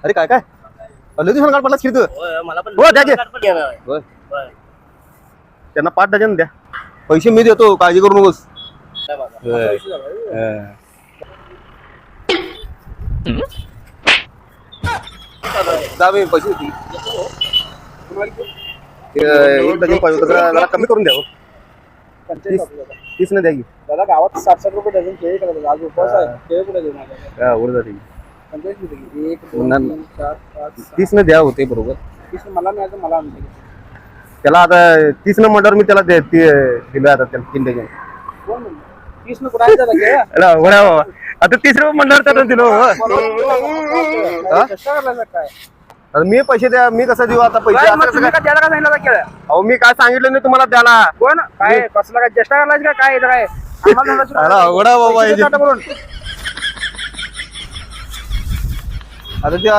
अरे काय काय लय दिवसानं कार्ड पडला खिरत मला पण हो द्या की. कार्ड पण घेणार आहे. होय. होय. त्यांना 5 डझन द्या पैसे मी देतो काळजी करू नकोस काय बाबा. होय. जा मी पैसे देते. एक डझन पाहिजे होतं जरा कमी करून द्या हो. 30 न द्या की दादा गावात 60-60 रुपये डझन केळी करतात आज उपवास आहे केळी कुठे देऊ माझ्या हा, वर जाते 45 रुपये 1 2 3 4 5 30 न द्या होते बरोबर 30 मला मिळालं मला आणते त्याला आता 30 न म्हटल्यावर मी त्याला दिलं आता त्याला 3 डझन कोण म्हणलं 30 न कुठे झालं केळी अरे बरं बाबा आता 30 रुपये म्हटल्यावर त्याला दिलो कशा करायला काय आता मी पैसे द्या मी कसं देऊ आता पैसे असं कसं तुम्ही काय? का द्यायला का सांगितलं केळं अहो मी काय सांगितलं नाही तुम्हाला द्याला कोण काय कसला काय चेष्टा करायची का काय इथं काय आम्हाला धंदा अरे अवघड आहे बाबा पैसे हे. देता करून आता ते